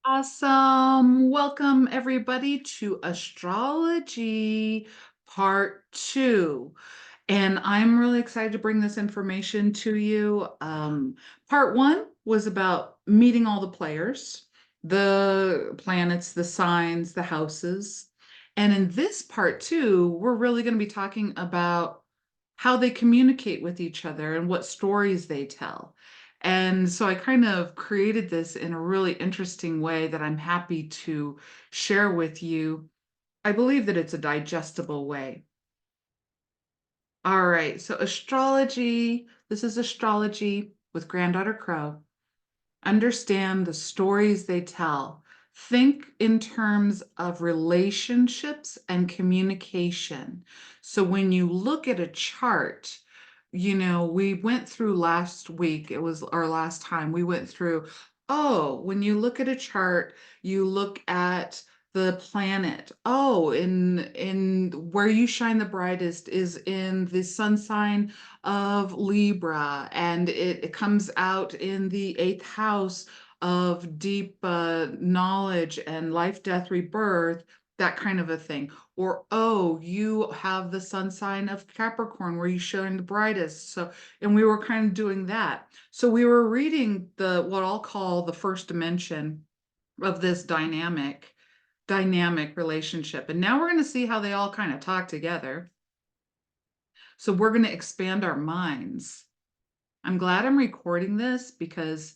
Awesome. Welcome everybody to Astrology Part 2. And I'm really excited to bring this information to you. Part 1 was about meeting all the players, the planets, the signs, the houses. And in this part 2, we're really going to be talking about how they communicate with each other and what stories they tell. And so I kind of created this in a really interesting way that I'm happy to share with you. I believe that it's a digestible way. All right, so astrology, this is astrology with Granddaughter Crow. Understand the stories they tell. Think in terms of relationships and communication. So when you look at a chart, we went through last week, it was our last time, we went through, oh, when you look at a chart, you look at the planet. Oh, in where you shine the brightest is in the sun sign of Libra, and it comes out in the eighth house of deep knowledge and life, death, rebirth, that kind of a thing. Or, oh, you have the sun sign of Capricorn where you shine the brightest. So, and we were kind of doing that. So we were reading the what I'll call the first dimension of this dynamic relationship. And now we're going to see how they all kind of talk together. So we're going to expand our minds. I'm glad I'm recording this because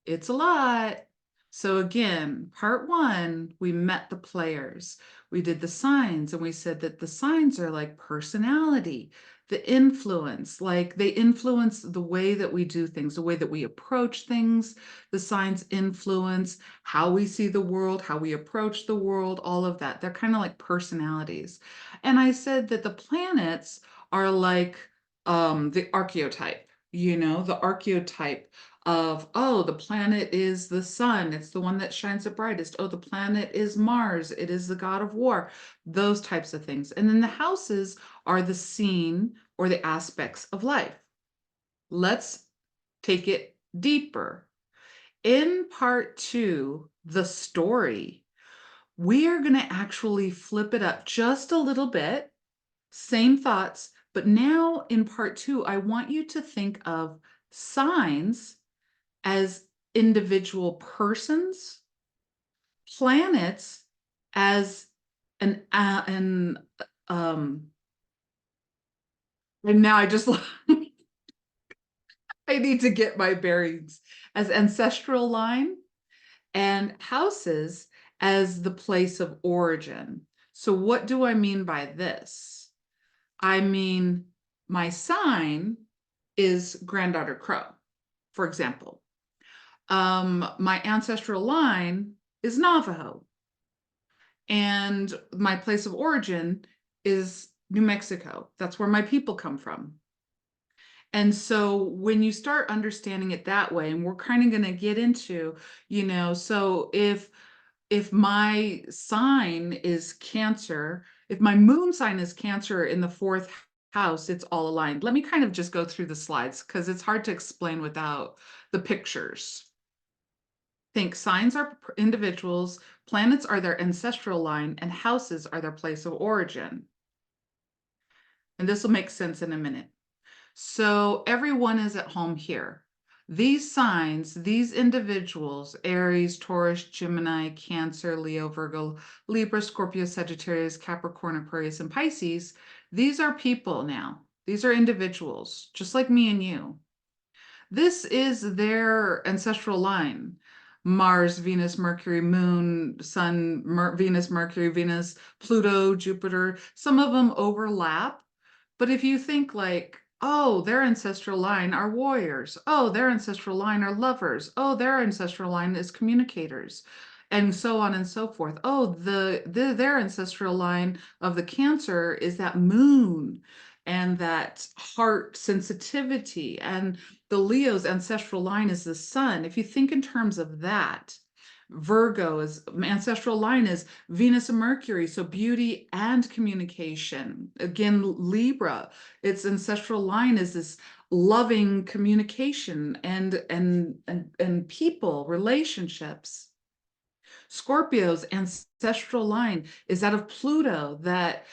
it's a lot. So again, part 1, we met the players. We did the signs and we said that the signs are like personality, the influence, like they influence the way that we do things, the way that we approach things. The signs influence how we see the world, how we approach the world, all of that. They're kind of like personalities. And I said that the planets are like the archetype, the archetype of, oh, the planet is the sun, it's the one that shines the brightest. Oh, the planet is Mars, it is the god of war, those types of things. And then the houses are the scene or the aspects of life. Let's take it deeper. In part 2, the story, we are going to actually flip it up just a little bit, same thoughts, but now in part 2, I want you to think of signs as individual persons, planets as an um and now I just I need to get my bearings, as ancestral line, and houses as the place of origin. So what do I mean by this? I mean, my sign is Granddaughter Crow, for example. My ancestral line is Navajo, and my place of origin is New Mexico. That's where my people come from. And so when you start understanding it that way, and we're kind of going to get into, so if my sign is Cancer, if my moon sign is Cancer in the fourth house, it's all aligned. Let me kind of just go through the slides because it's hard to explain without the pictures. Think signs are individuals, planets are their ancestral line, and houses are their place of origin. And this will make sense in a minute. So everyone is at home here. These signs, these individuals, Aries, Taurus, Gemini, Cancer, Leo, Virgo, Libra, Scorpio, Sagittarius, Capricorn, Aquarius, and Pisces, these are people now. These are individuals, just like me and you. This is their ancestral line. Mars, Venus, Mercury, Moon, Sun, Venus, Mercury, Venus, Pluto, Jupiter. Some of them overlap. But if you think like, oh, their ancestral line are warriors. Oh, their ancestral line are lovers. Oh, their ancestral line is communicators. And so on and so forth. Oh, their ancestral line of the Cancer is that moon and that heart sensitivity. And the Leo's ancestral line is the sun. If you think in terms of that, Virgo's ancestral line is Venus and Mercury, so beauty and communication. Again, Libra, its ancestral line is this loving communication and people, relationships. Scorpio's ancestral line is out of Pluto, that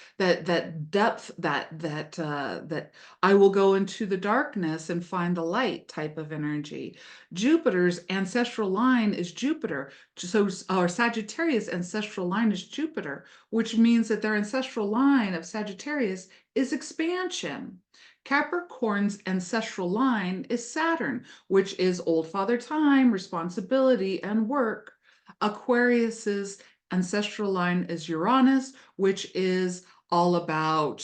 depth, that I will go into the darkness and find the light type of energy. Jupiter's ancestral line is Jupiter. So our Sagittarius ancestral line is Jupiter, which means that their ancestral line of Sagittarius is expansion. Capricorn's ancestral line is Saturn, which is old father time, responsibility, and work. Aquarius's ancestral line is Uranus, which is all about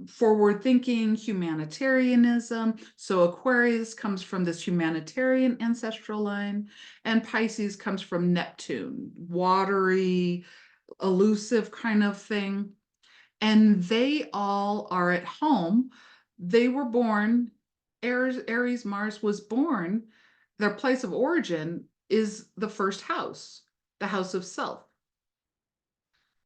forward thinking, humanitarianism. So Aquarius comes from this humanitarian ancestral line, and Pisces comes from Neptune, watery, elusive kind of thing. And they all are at home. They were born, Aries Mars was born, their place of origin is the first house, the house of self.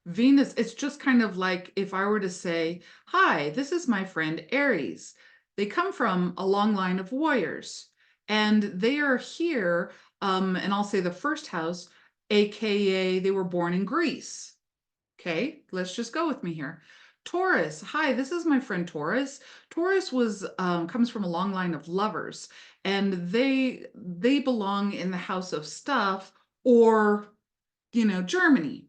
Venus, it's just kind of like if I were to say, hi, this is my friend Aries. They come from a long line of warriors, and they are here, and I'll say the first house, AKA they were born in Greece. Okay, let's just go with me here. Taurus, hi, this is my friend Taurus. Taurus was comes from a long line of lovers, and they belong in the house of stuff, or Germany.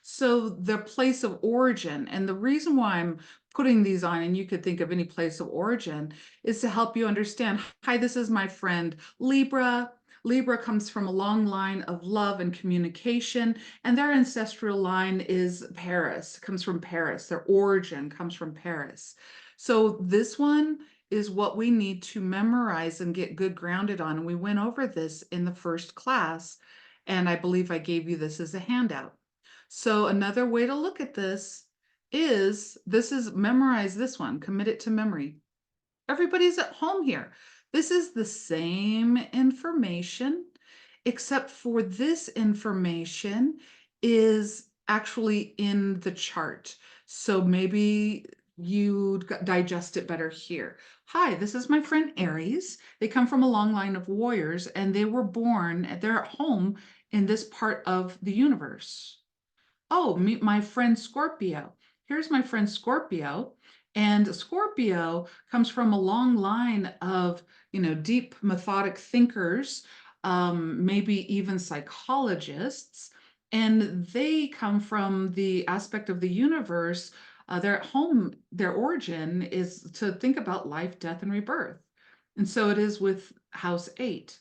So the place of origin, and the reason why I'm putting these on, and you could think of any place of origin, is to help you understand. Hi, this is my friend Libra. Libra comes from a long line of love and communication, and their ancestral line is Paris, comes from Paris. Their origin comes from Paris. So this one is what we need to memorize and get good grounded on. And we went over this in the first class, and I believe I gave you this as a handout. So another way to look at this is memorize this one, commit it to memory. Everybody's at home here. This is the same information, except for this information is actually in the chart. So maybe you digest it better here. Hi, this is my friend Aries. They come from a long line of warriors, and they're at home in this part of the universe. Oh, meet my friend Scorpio. Here's my friend Scorpio. And Scorpio comes from a long line of, deep methodic thinkers, maybe even psychologists. And they come from the aspect of the universe. They're at home, their origin is to think about life, death, and rebirth. And so it is with house 8.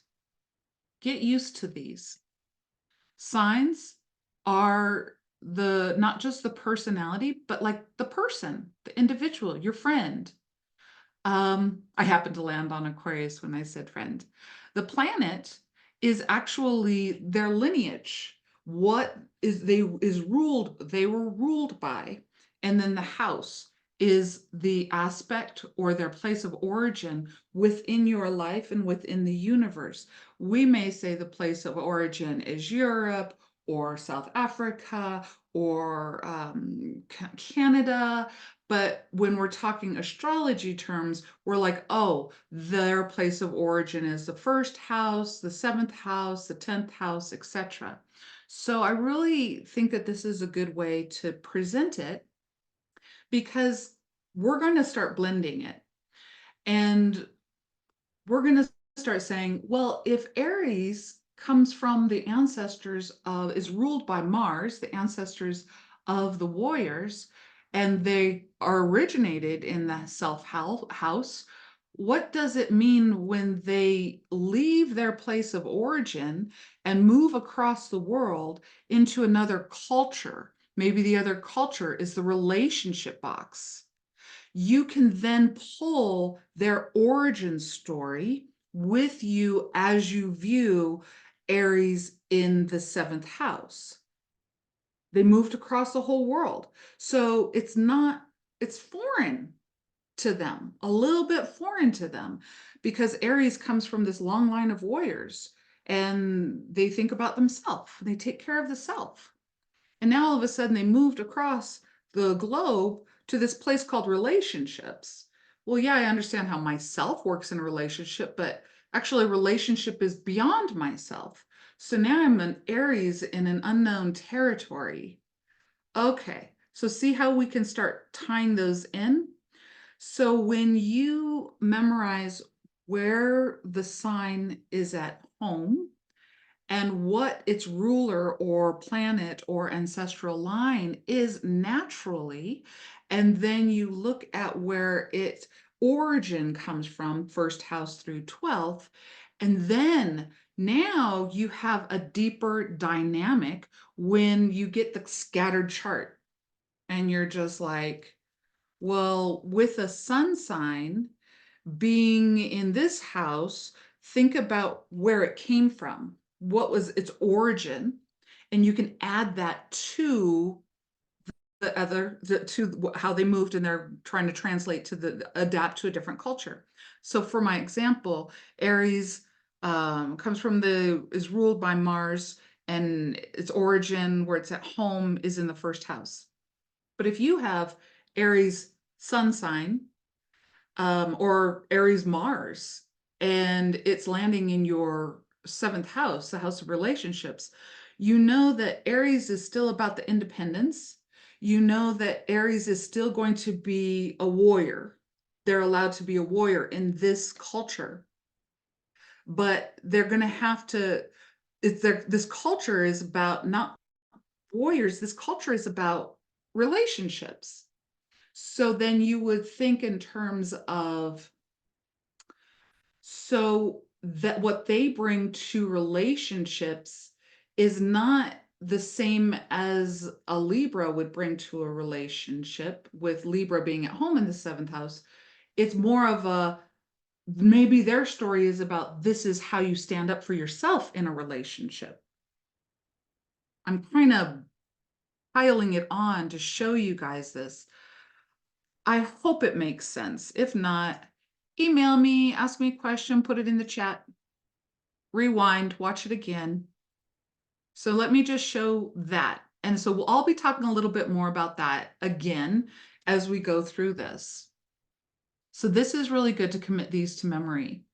Get used to these. Signs are the not just the personality, but like the person, the individual, your friend. I happened to land on Aquarius when I said friend. The planet is actually their lineage. What is they were ruled by, and then the house is the aspect or their place of origin within your life and within the universe. We may say the place of origin is Europe or South Africa or Canada. But when we're talking astrology terms, we're like, oh, their place of origin is the first house, the seventh house, the 10th house, etc. So I really think that this is a good way to present it, because we're going to start blending it. And we're going to start saying, well, if Aries comes from the ancestors of, is ruled by Mars, the ancestors of the warriors, and they are originated in the self house, what does it mean when they leave their place of origin and move across the world into another culture? Maybe the other culture is the relationship box. You can then pull their origin story with you as you view Aries in the 7th house. They moved across the whole world. So it's foreign to them, a little bit foreign to them, because Aries comes from this long line of warriors, and they think about themselves, they take care of the self. And now all of a sudden they moved across the globe to this place called relationships. Well, yeah, I understand how myself works in a relationship, but Actually, relationship is beyond myself. So now I'm an Aries in an unknown territory. Okay, so see how we can start tying those in? So when you memorize where the sign is at home and what its ruler or planet or ancestral line is naturally, and then you look at where its origin comes from, first house through 12th, and then now you have a deeper dynamic when you get the scattered chart and you're just like, well, with a sun sign being in this house, think about where it came from. What was its origin? And you can add that to to how they moved and they're trying to translate to adapt to a different culture. So for my example, Aries comes from is ruled by Mars, and its origin where it's at home is in the first house. But if you have Aries sun sign, or Aries Mars, and it's landing in your seventh house, the house of relationships, you know that Aries is still about the independence. You know that Aries is still going to be a warrior. They're allowed to be a warrior in this culture, but they're going to have to. This culture is about not warriors. This culture is about relationships. So then you would think in terms of, so that what they bring to relationships is not the same as a Libra would bring to a relationship, with Libra being at home in the seventh house. It's more of a, maybe their story is about, this is how you stand up for yourself in a relationship. I'm kind of piling it on to show you guys this. I hope it makes sense. If not, email me, ask me a question, put it in the chat, rewind, watch it again. So let me just show that. And so we'll all be talking a little bit more about that again as we go through this. So this is really good to commit these to memory,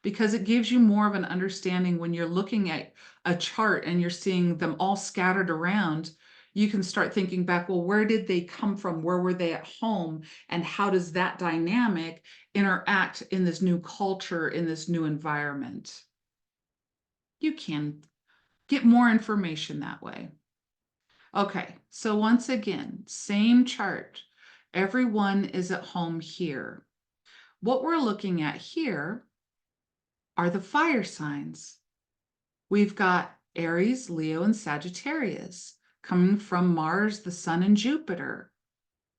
because it gives you more of an understanding when you're looking at a chart and you're seeing them all scattered around. You can start thinking back, well, where did they come from? Where were they at home? And how does that dynamic interact in this new culture, in this new environment? You can get more information that way. Okay, so once again, same chart. Everyone is at home here. What we're looking at here are the fire signs. We've got Aries, Leo, and Sagittarius coming from Mars, the Sun, and Jupiter.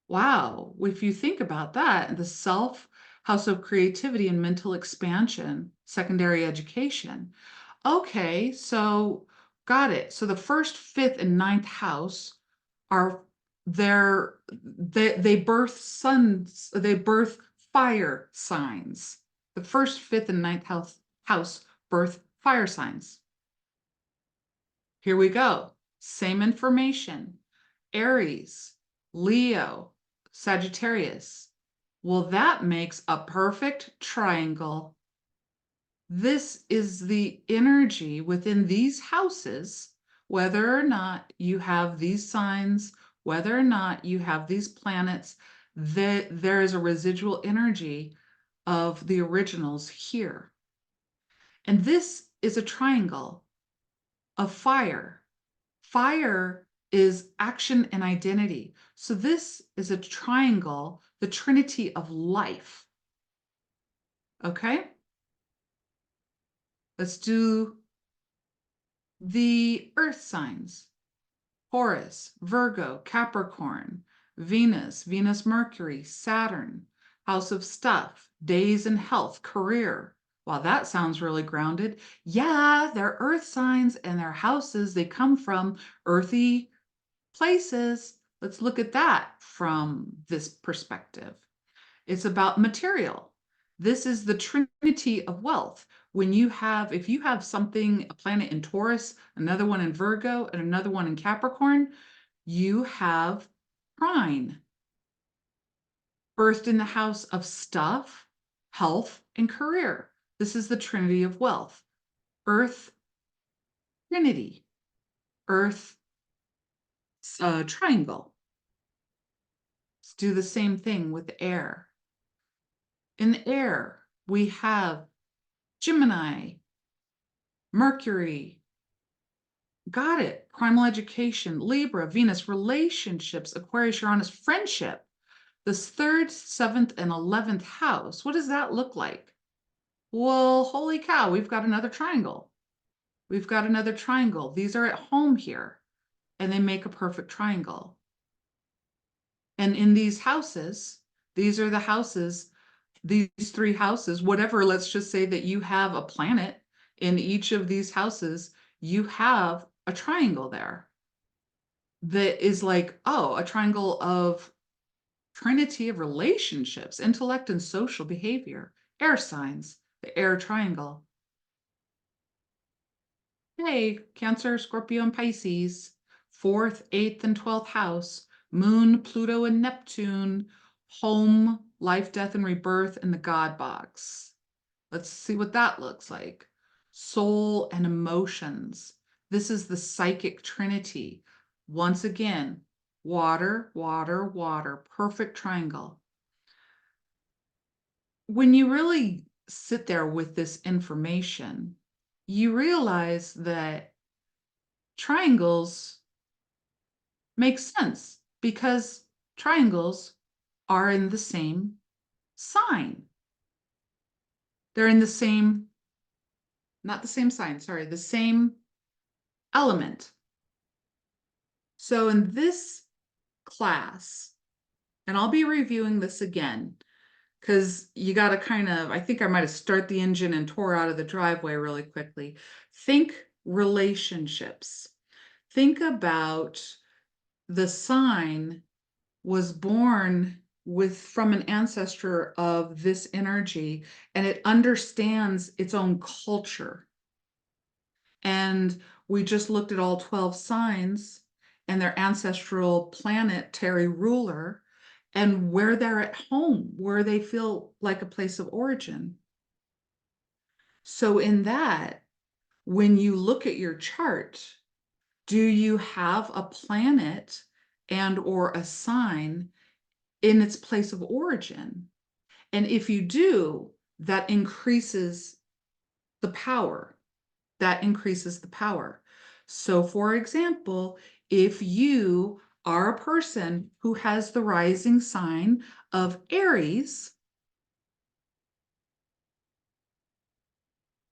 Wow, if you think about that, the self, house of creativity and mental expansion, secondary education. Okay, so got it. So the first, fifth, and ninth house are they birth suns, they birth fire signs. The first, fifth, and ninth house birth fire signs. Here we go. Same information. Aries, Leo, Sagittarius. Well, that makes a perfect triangle. This is the energy within these houses, whether or not you have these signs, whether or not you have these planets, there is a residual energy of the originals here. And this is a triangle of fire. Fire is action and identity. So this is a triangle, the trinity of life. Okay? Let's do the earth signs: Taurus, Virgo, Capricorn, Venus, Venus, Mercury, Saturn, house of stuff, days and health, career. Wow, that sounds really grounded. Yeah, they're earth signs and their houses, they come from earthy places. Let's look at that from this perspective. It's about material. This is the trinity of wealth. If you have something, a planet in Taurus, another one in Virgo, and another one in Capricorn, you have trine, birthed in the house of stuff, health, and career. This is the trinity of wealth. Earth, trinity. Earth, triangle. Let's do the same thing with air. In the air, we have Gemini, Mercury, got it, primal education, Libra, Venus, relationships, Aquarius, Uranus, friendship. This third, seventh, and 11th house, what does that look like? Well, holy cow, we've got another triangle. We've got another triangle. These are at home here, and they make a perfect triangle. And in these houses, these are the houses, these three houses, whatever, let's just say that you have a planet in each of these houses, you have a triangle there that is like, oh, a triangle of trinity of relationships, intellect and social behavior, air signs, the air triangle. Hey, Cancer, Scorpio, and Pisces, 4th, 8th, and 12th house, Moon, Pluto, and Neptune, home, life, death, and rebirth, and the God box. Let's see what that looks like. Soul and emotions. This is the psychic trinity. Once again, water, water, water, perfect triangle. When you really sit there with this information, you realize that triangles make sense because triangles are in the same sign. They're in the same, not the same sign, sorry, the same element. So in this class, and I'll be reviewing this again because you got to kind of, I think I might have started the engine and tore out of the driveway really quickly. Think relationships. Think about the sign was born with from an ancestor of this energy, and it understands its own culture. And we just looked at all 12 signs and their ancestral planetary ruler and where they're at home, where they feel like a place of origin. So in that, when you look at your chart, do you have a planet and or a sign in its place of origin? And if you do, that increases the power. That increases the power. So for example, if you are a person who has the rising sign of Aries,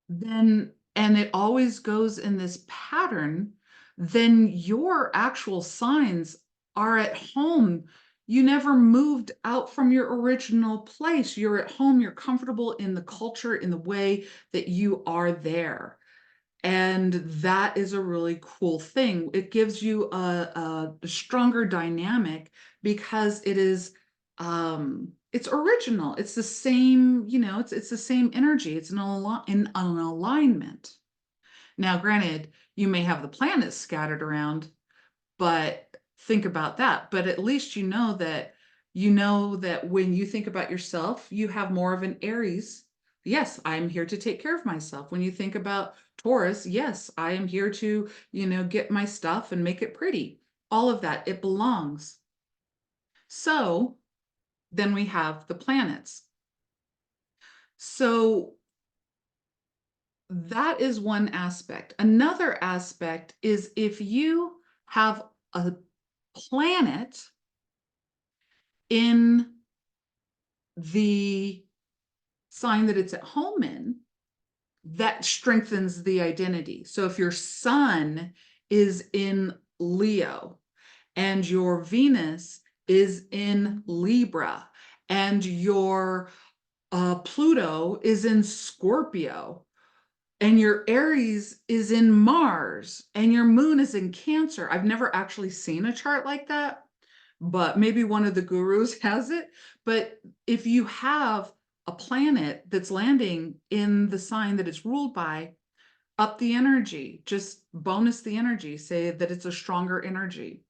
then, and it always goes in this pattern, then your actual signs are at home. You never moved out from your original place. You're at home, you're comfortable in the culture, in the way that you are there. And that is a really cool thing. It gives you a stronger dynamic because it is it's original. It's the same, you know, it's the same energy. It's in an alignment. Now, granted, you may have the planets scattered around, but think about that. But at least you know that when you think about yourself, you have more of an Aries. Yes, I'm here to take care of myself. When you think about Taurus, yes, I am here to, you know, get my stuff and make it pretty. All of that, it belongs. So then we have the planets. So that is one aspect. Another aspect is if you have a planet in the sign that it's at home in, that strengthens the identity. So if your sun is in Leo and your Venus is in Libra and your Pluto is in Scorpio and your Aries is in Mars and your moon is in Cancer. I've never actually seen a chart like that, but maybe one of the gurus has it. But if you have a planet that's landing in the sign that it's ruled by, up the energy, just bonus the energy, say that it's a stronger energy,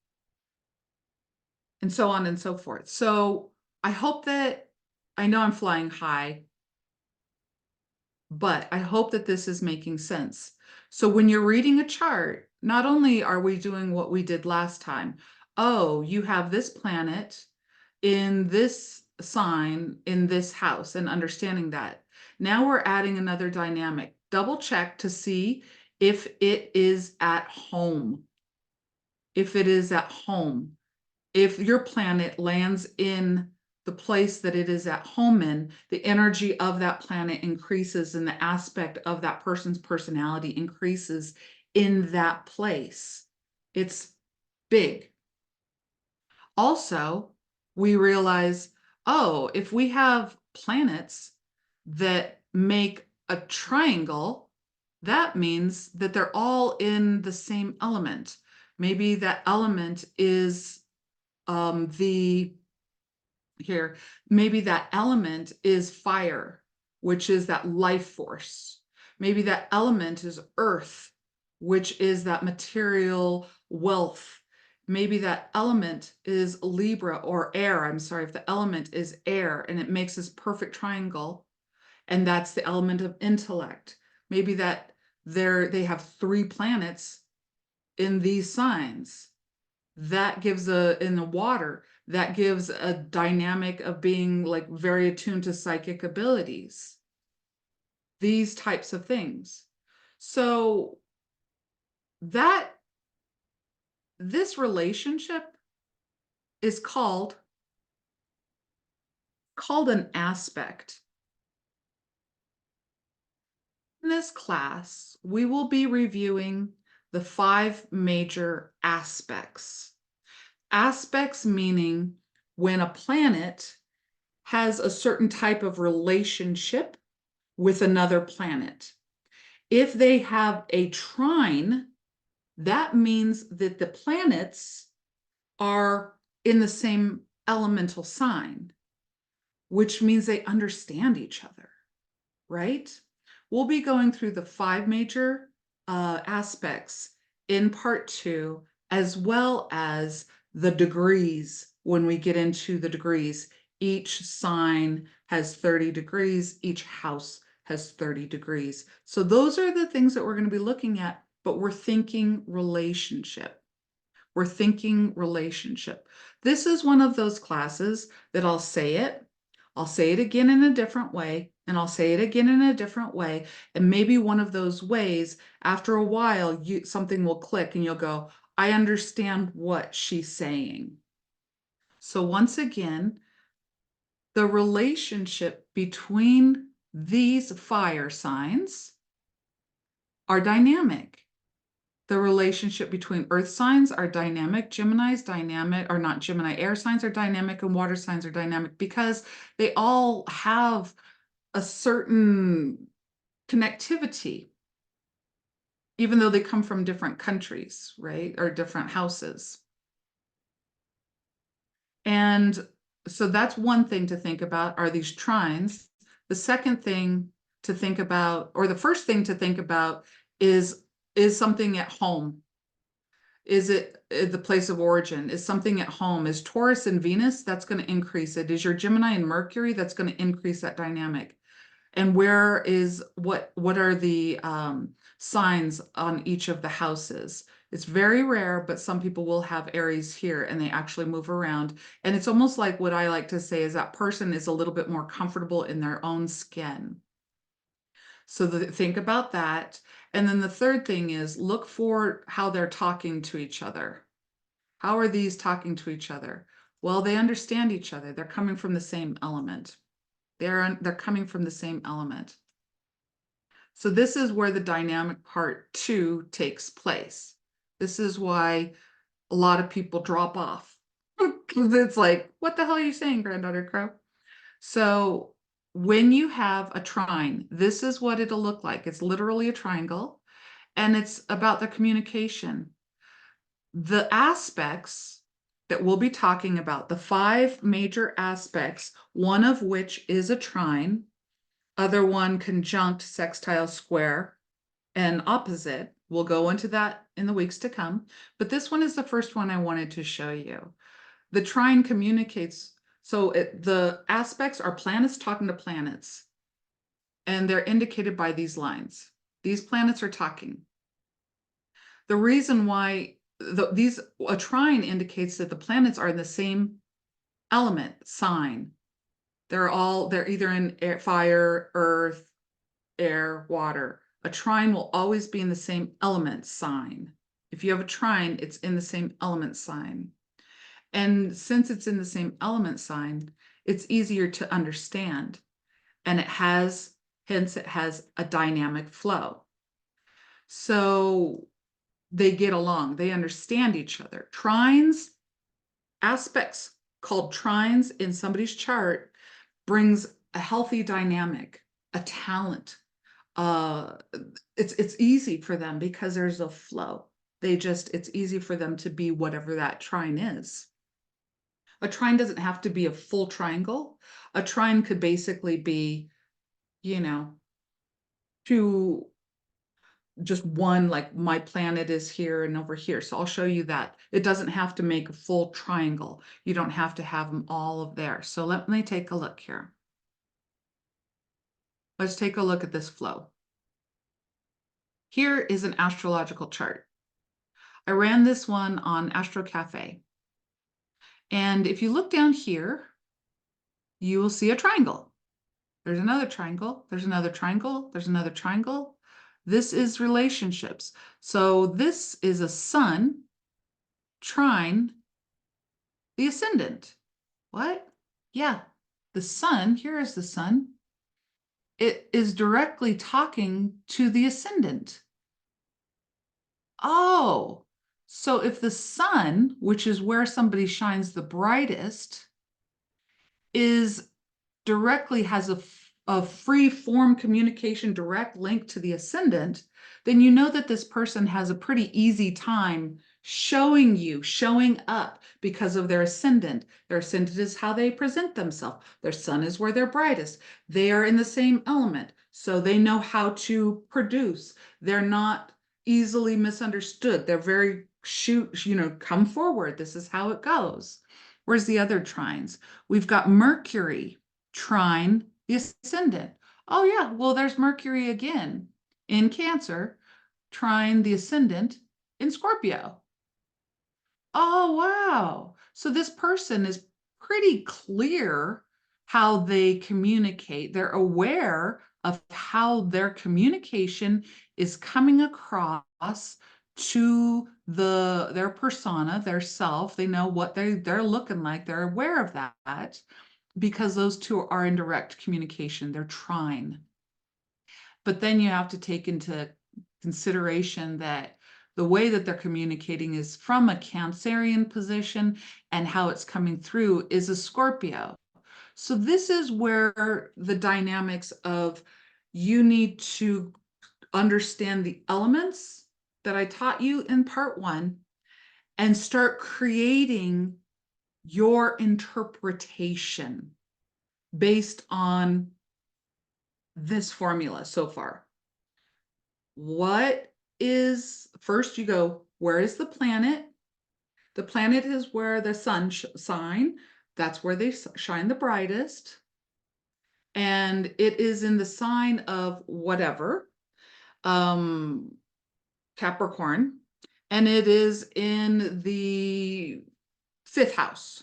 and so on and so forth. So I hope that I know I'm flying high, but I hope that this is making sense. So when you're reading a chart, not only are we doing what we did last time, oh, you have this planet in this sign in this house and understanding that. Now we're adding another dynamic. Double check to see if it is at home. If it is at home. If your planet lands in the place that it is at home in, the energy of that planet increases and the aspect of that person's personality increases in that place. It's big. Also, we realize, oh, if we have planets that make a triangle, that means that they're all in the same element. Maybe that element is the here, maybe that element is fire, which is that life force. Maybe that element is earth, which is that material wealth. Maybe that element is Libra or air. I'm sorry, if the element is air and it makes this perfect triangle, and that's the element of intellect. Maybe that they have 3 planets in these signs. That gives in the water, that gives a dynamic of being like very attuned to psychic abilities, these types of things. So that this relationship is called an aspect. In this class, we will be reviewing the 5 major aspects. Aspects meaning when a planet has a certain type of relationship with another planet. If they have a trine, that means that the planets are in the same elemental sign, which means they understand each other, right? We'll be going through the 5 major aspects in part 2, as well as the degrees when we get into the degrees. Each sign has 30 degrees, each house has 30 degrees. So those are the things that we're going to be looking at, but we're thinking relationship. We're thinking relationship. This is one of those classes that I'll say it again in a different way, and I'll say it again in a different way. And maybe one of those ways, after a while, something will click and you'll go, I understand what she's saying. So once again, the relationship between these fire signs are dynamic. The relationship between earth signs are dynamic, Gemini's dynamic, or not Gemini, air signs are dynamic, and water signs are dynamic because they all have a certain connectivity, even though they come from different countries, right? Or different houses. And so that's one thing to think about are these trines. The second thing to think about, or the first thing to think about is something at home? Is it the place of origin? Is something at home? Is Taurus and Venus? That's going to increase it. Is your Gemini and Mercury? That's going to increase that dynamic. And where is what are the signs on each of the houses? It's very rare, but some people will have Aries here and they actually move around. And it's almost like what I like to say is that person is a little bit more comfortable in their own skin. So think about that. And then the third thing is look for how they're talking to each other. How are these talking to each other? Well, they understand each other. They're coming from the same element. They're coming from the same element. So this is where the dynamic part 2 takes place. This is why a lot of people drop off. Because it's like, what the hell are you saying, Granddaughter Crow? So when you have a trine, this is what it'll look like. It's literally a triangle, and it's about the communication. The aspects that we'll be talking about, the 5 major aspects, one of which is a trine, other one conjunct, sextile, square, and opposite. We'll go into that in the weeks to come. But this one is the first one I wanted to show you. The trine communicates. So the aspects are planets talking to planets. and they're indicated by these lines. These planets are talking. The reason why a trine indicates that the planets are in the same element sign. They're either in air, fire, earth, air, water. A trine will always be in the same element sign. If you have a trine, it's in the same element sign. And since it's in the same element sign, it's easier to understand. And hence it has a dynamic flow. So they get along, they understand each other. Trines, aspects called trines in somebody's chart brings a healthy dynamic, a talent. It's easy for them because there's a flow. It's easy for them to be whatever that trine is. A trine doesn't have to be a full triangle. A trine could basically be, two, just one, like my planet is here and over here. So I'll show you that. It doesn't have to make a full triangle. You don't have to have them all of there. So let me take a look here. Let's take a look at this flow. Here is an astrological chart. I ran this one on Astro Cafe. And if you look down here, you will see a triangle. There's another triangle. There's another triangle. There's another triangle. This is relationships. So this is a sun trine the ascendant. What? Yeah, the sun, here is the sun. It is directly talking to the ascendant. Oh, so if the sun, which is where somebody shines the brightest, is directly has a free form communication direct link to the ascendant, then you know that this person has a pretty easy time showing up because of their ascendant. Their ascendant is how they present themselves. Their sun is where they're brightest. They are in the same element, so they know how to produce. They're not easily misunderstood. They're very come forward. This is how it goes. Where's the other trines? We've got Mercury trine the ascendant. Oh yeah, well there's Mercury again in Cancer, trine the ascendant in Scorpio. Oh wow. So this person is pretty clear how they communicate. They're aware of how their communication is coming across to their persona, their self. They know what they're looking like. They're aware of that because those two are in direct communication. They're trine. But then you have to take into consideration that the way that they're communicating is from a Cancerian position, and how it's coming through is a Scorpio. So this is where the dynamics of you need to understand the elements that I taught you in part 1 and start creating your interpretation based on this formula so far. First you go, where is the planet? The planet is where the sun shine. That's where they shine the brightest. And it is in the sign of whatever, Capricorn. And it is in the 5th house,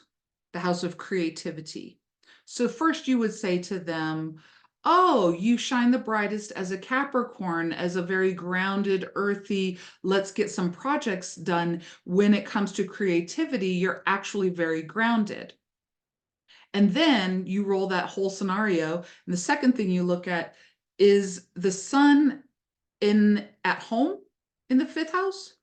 the house of creativity. So first you would say to them, oh, you shine the brightest as a Capricorn, as a very grounded, earthy, let's get some projects done. When it comes to creativity, you're actually very grounded. And then you roll that whole scenario. And the second thing you look at is the sun at home in the 5th house.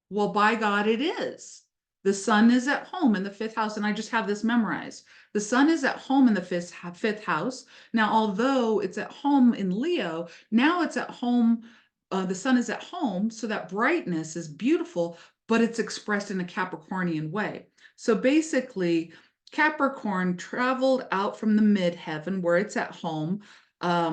Well, by God, it is. The sun is at home in the 5th house, and I just have this memorized. The sun is at home in the 5th house. Now, although it's at home in Leo, now it's at home, the sun is at home, so that brightness is beautiful, but it's expressed in a Capricornian way. So basically, Capricorn traveled out from the midheaven where it's at home,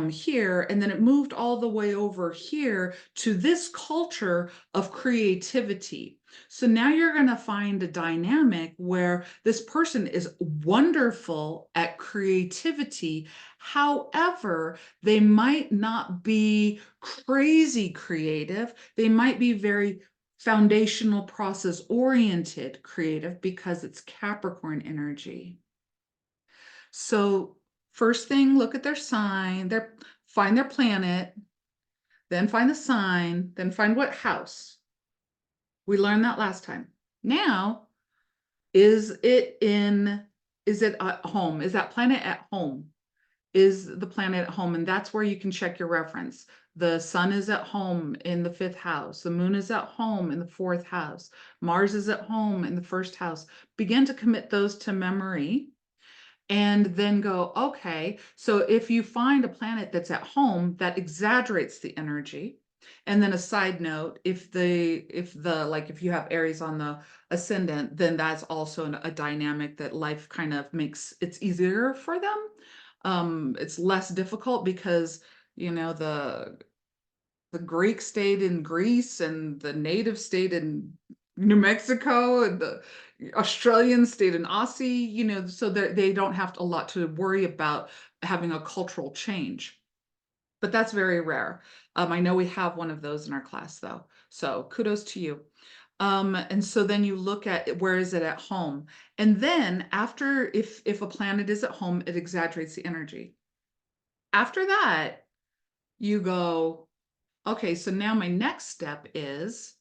here, and then it moved all the way over here to this culture of creativity. So now you're going to find a dynamic where this person is wonderful at creativity. However, they might not be crazy creative. They might be very foundational process oriented creative because it's Capricorn energy. So first thing, look at their sign, find their planet, then find the sign, then find what house. We learned that last time. Now, is it at home? Is that planet at home? Is the planet at home? And that's where you can check your reference. The sun is at home in the fifth house. The moon is at home in the fourth house. Mars is at home in the first house. Begin to commit those to memory and then go, okay, so if you find a planet that's at home, that exaggerates the energy. And then a side note, if you have Aries on the ascendant, then that's also a dynamic that life kind of makes it's easier for them. It's less difficult because, the Greek stayed in Greece and the native stayed in New Mexico and the Australians stayed in Aussie, so they don't have a lot to worry about having a cultural change. But that's very rare. I know we have one of those in our class though. So kudos to you. And so then you look at where is it at home? And then after, if a planet is at home, it exaggerates the energy. After that, you go, okay, so now my next step is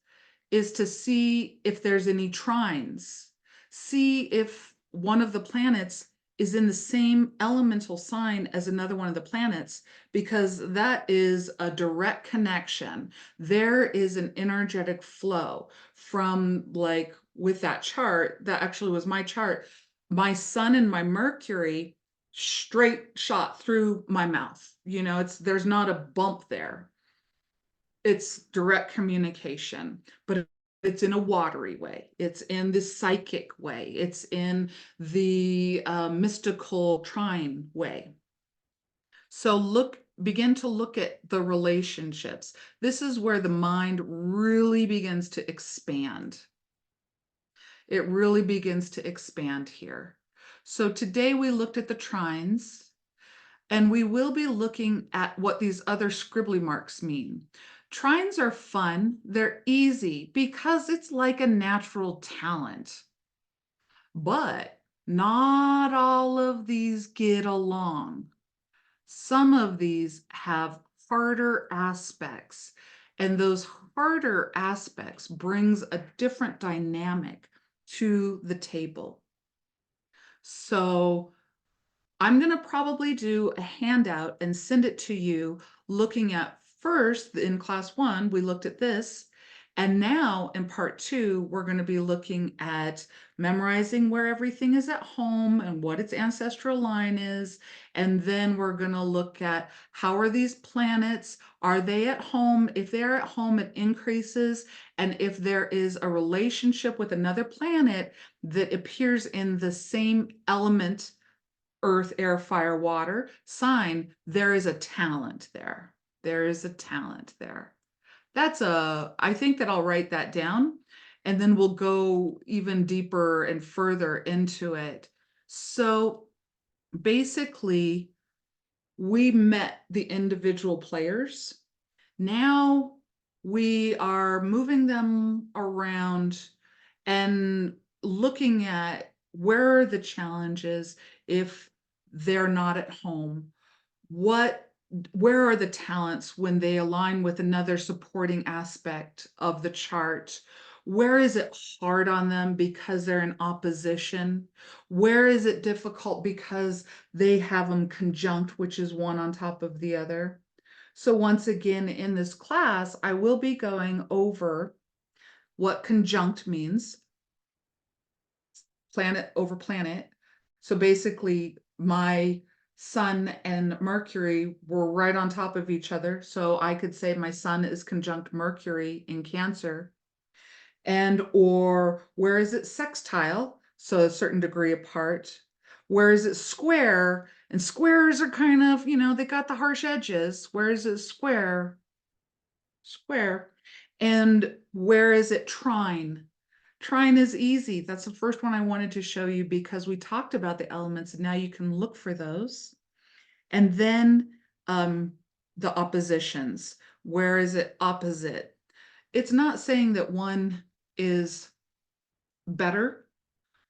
to see if there's any trines. See if one of the planets is in the same elemental sign as another one of the planets, because that is a direct connection. There is an energetic flow from, like, with that chart, that actually was my chart. My sun and my Mercury straight shot through my mouth. There's not a bump there. It's direct communication, but it's in a watery way. It's in the psychic way. It's in the mystical trine way. So begin to look at the relationships. This is where the mind really begins to expand. It really begins to expand here. So today we looked at the trines, and we will be looking at what these other scribbly marks mean. Trines are fun, they're easy because it's like a natural talent. But not all of these get along. Some of these have harder aspects, and those harder aspects brings a different dynamic to the table. So I'm going to probably do a handout and send it to you, looking at first in class 1, we looked at this. And now in part 2, we're going to be looking at memorizing where everything is at home and what its ancestral line is. And then we're going to look at how are these planets? Are they at home? If they're at home, it increases. And if there is a relationship with another planet that appears in the same element, earth, air, fire, water sign, there is a talent there. There is a talent there. I think that I'll write that down, and then we'll go even deeper and further into it. So basically, we met the individual players. Now we are moving them around and looking at where are the challenges if they're not at home. Where are the talents when they align with another supporting aspect of the chart? Where is it hard on them because they're in opposition? Where is it difficult because they have them conjunct, which is one on top of the other? So once again, in this class, I will be going over what conjunct means, planet over planet. So basically, my sun and Mercury were right on top of each other. So I could say my sun is conjunct Mercury in Cancer. Or where is it sextile? So a certain degree apart. Where is it square? And squares are kind of, they got the harsh edges. Where is it square? Square. And where is it trine? Trine is easy. That's the first one I wanted to show you because we talked about the elements and now you can look for those. And then the oppositions. Where is it opposite? It's not saying that one is better,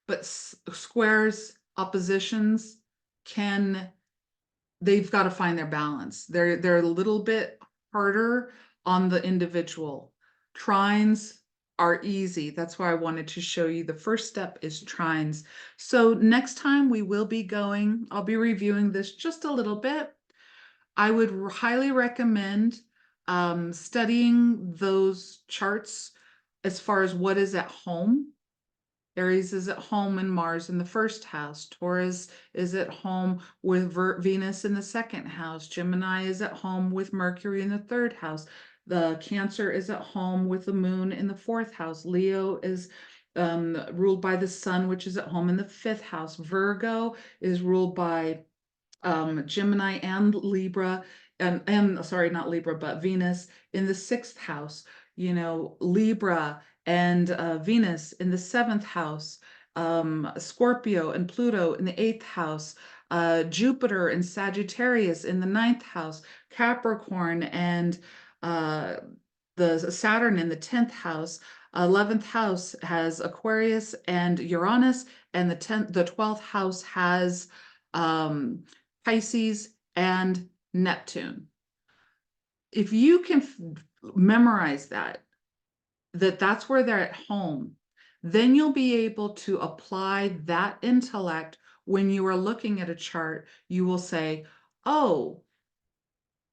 but squares, oppositions they've got to find their balance. They're a little bit harder on the individual. Trines are easy. That's why I wanted to show you. The first step is trines. So next time I'll be reviewing this just a little bit. I would highly recommend studying those charts as far as what is at home. Aries is at home in Mars in the first house. Taurus is at home with Venus in the second house. Gemini is at home with Mercury in the third house. The Cancer is at home with the moon in the fourth house. Leo is ruled by the sun, which is at home in the fifth house. Virgo is ruled by Gemini and Libra, and sorry, not Libra, but Venus in the sixth house. Libra and Venus in the seventh house, Scorpio and Pluto in the eighth house, Jupiter and Sagittarius in the ninth house, Capricorn and the Saturn in the 10th house. 11th house has Aquarius and Uranus, and the 12th house has Pisces and Neptune. If you can memorize that's where they're at home, then you'll be able to apply that intellect when you are looking at a chart. You will say, oh,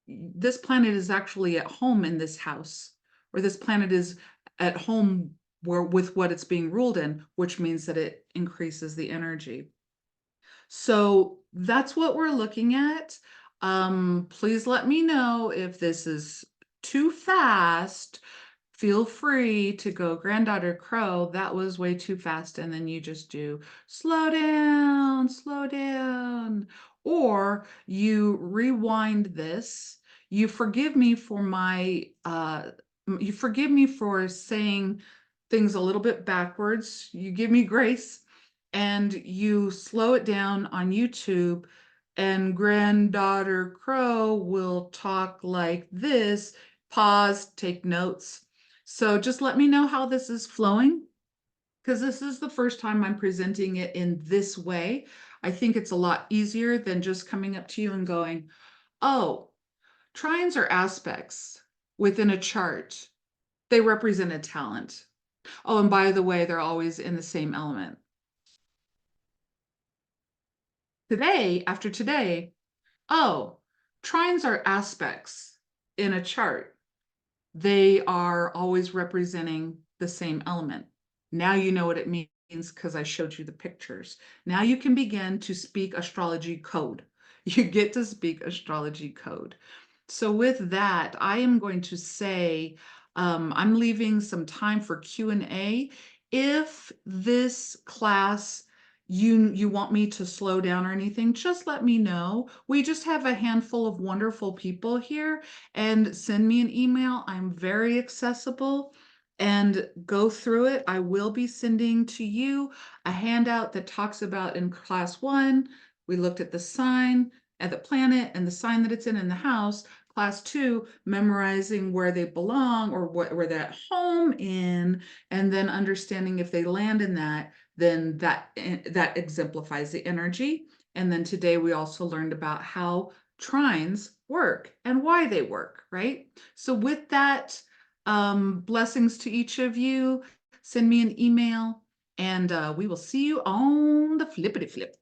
this planet is actually at home in this house, or this planet is at home with what it's being ruled in, which means that it increases the energy. So that's what we're looking at. Please let me know if this is too fast. Feel free to go Granddaughter Crow. That was way too fast. And then you just do slow down, slow down. Or you rewind this. You forgive me for you forgive me for saying things a little bit backwards. You give me grace and you slow it down on YouTube, and Granddaughter Crow will talk like this. Pause, take notes. So just let me know how this is flowing, because this is the first time I'm presenting it in this way. I think it's a lot easier than just coming up to you and going, oh, trines are aspects within a chart. They represent a talent. Oh, and by the way, they're always in the same element. Today, after today, oh, trines are aspects in a chart. They are always representing the same element. Now you know what it means because I showed you the pictures. Now you can begin to speak astrology code. You get to speak astrology code. So with that, I am going to say I'm leaving some time for Q&A. If this class you want me to slow down or anything, just let me know. We just have a handful of wonderful people here, and send me an email. I'm very accessible, and go through it. I will be sending to you a handout that talks about in class 1, we looked at the sign and the planet and the sign that it's in the house. Class 2, memorizing where they belong or where they're at home in, and then understanding if they land in that, then that exemplifies the energy. And then today we also learned about how trines work and why they work, right? So with that, blessings to each of you. Send me an email, and we will see you on the flippity flip.